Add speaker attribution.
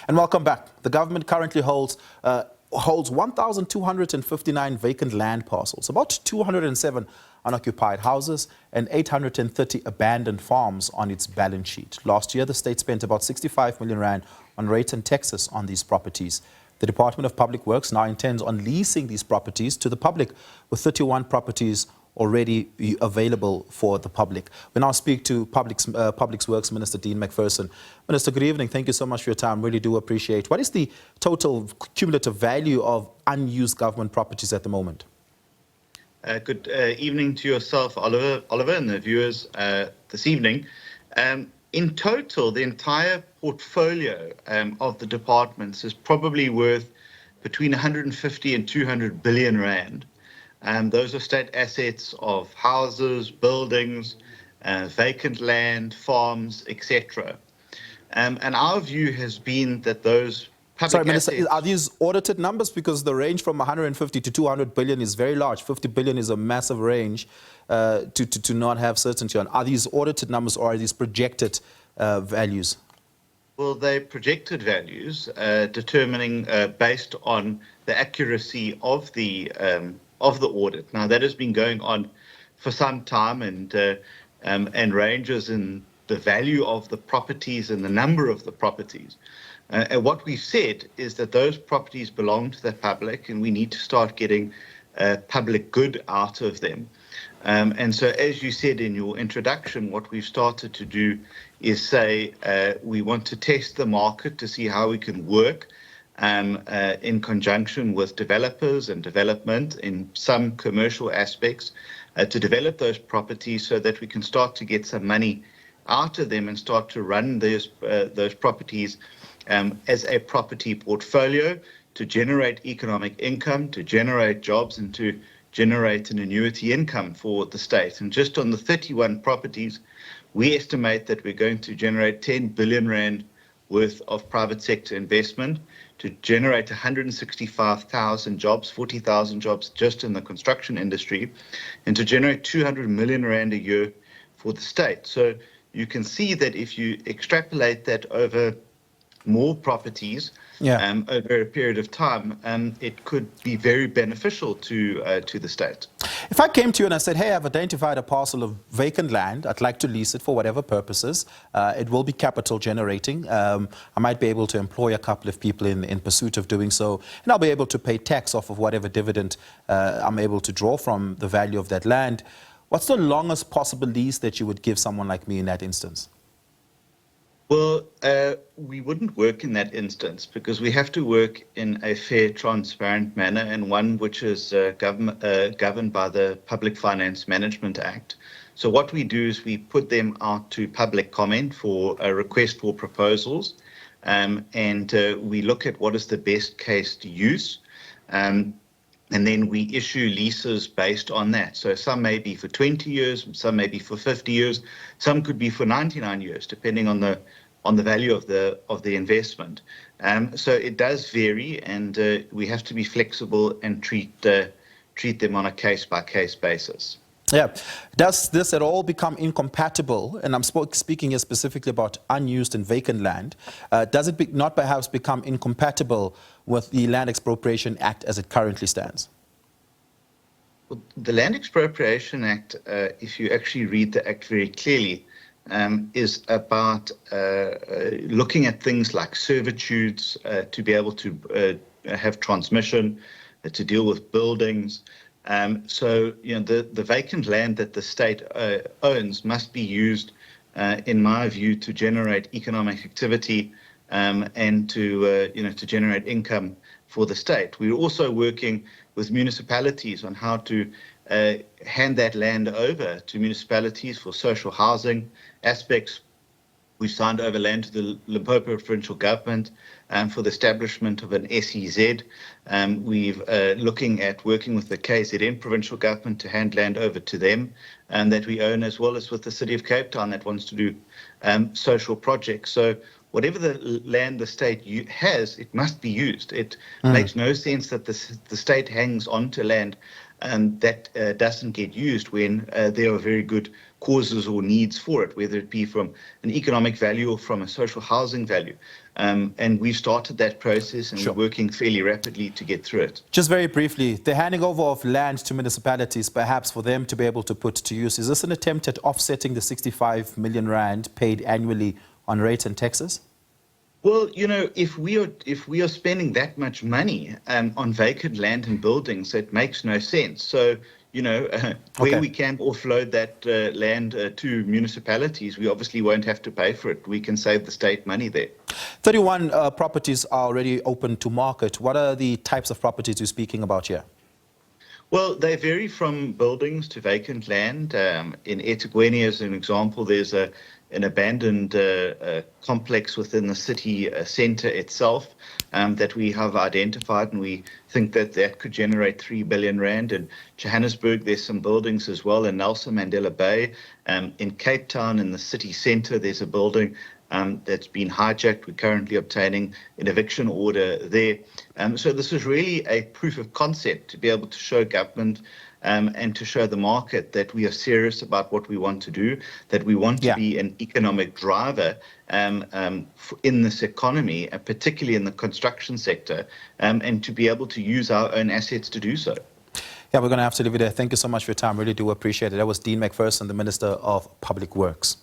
Speaker 1: And welcome back. The government currently holds 1,259 vacant land parcels, about 207 unoccupied houses and 830 abandoned farms on its balance sheet. Last year, the state spent about 65 million rand on rates and taxes on these properties. The Department of Public Works now intends on leasing these properties to the public, with 31 properties already available for the public. We now speak to Public Works Minister Dean Macpherson. Minister, good evening. Thank you so much for your time. Really do appreciate. What is the total cumulative value of unused government properties at the moment?
Speaker 2: Good evening to yourself, Oliver, and the viewers this evening. In total, the entire portfolio of the departments is probably worth between 150 and 200 billion rand. Those are state assets of houses, buildings, vacant land, farms, etc. And our view has been that those public
Speaker 1: Minister,
Speaker 2: assets...
Speaker 1: are these audited numbers? Because the range from 150 to 200 billion is very large. 50 billion is a massive range to not have certainty on. Are these audited numbers or are these projected values?
Speaker 2: Well, they're projected values, determining based on the accuracy of the audit. Now, that has been going on for some time and ranges in the value of the properties and the number of the properties. And what we've said is that those properties belong to the public and we need to start getting public good out of them. And so, as you said in your introduction, what we've started to do is say we want to test the market to see how we can work in conjunction with developers and development in some commercial aspects to develop those properties so that we can start to get some money out of them and start to run those properties as a property portfolio to generate economic income, to generate jobs, and to generate an annuity income for the state. And just on the 31 properties, we estimate that we're going to generate 10 billion rand worth of private sector investment to generate 165,000 jobs, 40,000 jobs just in the construction industry, and to generate 200 million rand a year for the state. So you can see that if you extrapolate that over more properties over a period of time, it could be very beneficial to the state.
Speaker 1: If I came to you and I said, hey, I've identified a parcel of vacant land, I'd like to lease it for whatever purposes, it will be capital generating, I might be able to employ a couple of people in pursuit of doing so, and I'll be able to pay tax off of whatever dividend I'm able to draw from the value of that land. What's the longest possible lease that you would give someone like me in that instance?
Speaker 2: Well, we wouldn't work in that instance because we have to work in a fair, transparent manner and one which is governed by the Public Finance Management Act. So what we do is we put them out to public comment for a request for proposals, and we look at what is the best case to use. And then we issue leases based on that. So some may be for 20 years, some may be for 50 years, some could be for 99 years, depending on the value of the investment. So it does vary, and we have to be flexible and treat them on a case-by-case basis.
Speaker 1: Yeah. Does this at all become incompatible, and I'm speaking here specifically about unused and vacant land, does it not perhaps become incompatible with the Land Expropriation Act as it currently stands?
Speaker 2: Well, the Land Expropriation Act, if you actually read the Act very clearly, is about looking at things like servitudes to be able to have transmission, to deal with buildings. So, the vacant land that the state owns must be used, in my view, to generate economic activity and to generate income for the state. We're also working with municipalities on how to hand that land over to municipalities for social housing aspects. We've signed over land to the Limpopo provincial government for the establishment of an SEZ. We've looking at working with the KZN provincial government to hand land over to them that we own, as well as with the city of Cape Town that wants to do social projects. So whatever the land the state has, it must be used. It makes no sense that the state hangs on to land that doesn't get used when there are very good causes or needs for it, whether it be from an economic value or from a social housing value. And we've started that process, and
Speaker 1: Sure.
Speaker 2: we're working fairly rapidly to get through it.
Speaker 1: Just very briefly, the handing over of land to municipalities, perhaps for them to be able to put to use, is this an attempt at offsetting the 65 million rand paid annually on rates and taxes?
Speaker 2: Well, if we are spending that much money on vacant land and buildings, it makes no sense. So, where
Speaker 1: Okay.
Speaker 2: we can offload that land to municipalities, we obviously won't have to pay for it. We can save the state money there.
Speaker 1: 31 properties are already open to market. What are the types of properties you're speaking about here?
Speaker 2: Well, they vary from buildings to vacant land. In eThekwini, as an example, there's an abandoned complex within the city centre itself that we have identified, and we think that that could generate 3 billion rand. In Johannesburg, there's some buildings as well. In Nelson Mandela Bay, in Cape Town, in the city centre, there's a building that's been hijacked. We're currently obtaining an eviction order there. So this is really a proof of concept to be able to show government and to show the market that we are serious about what we want to do, that we want to be an economic driver in this economy, particularly in the construction sector, and to be able to use our own assets to do so.
Speaker 1: Yeah, we're going to have to leave it there. Thank you so much for your time. Really do appreciate it. That was Dean Macpherson, the Minister of Public Works.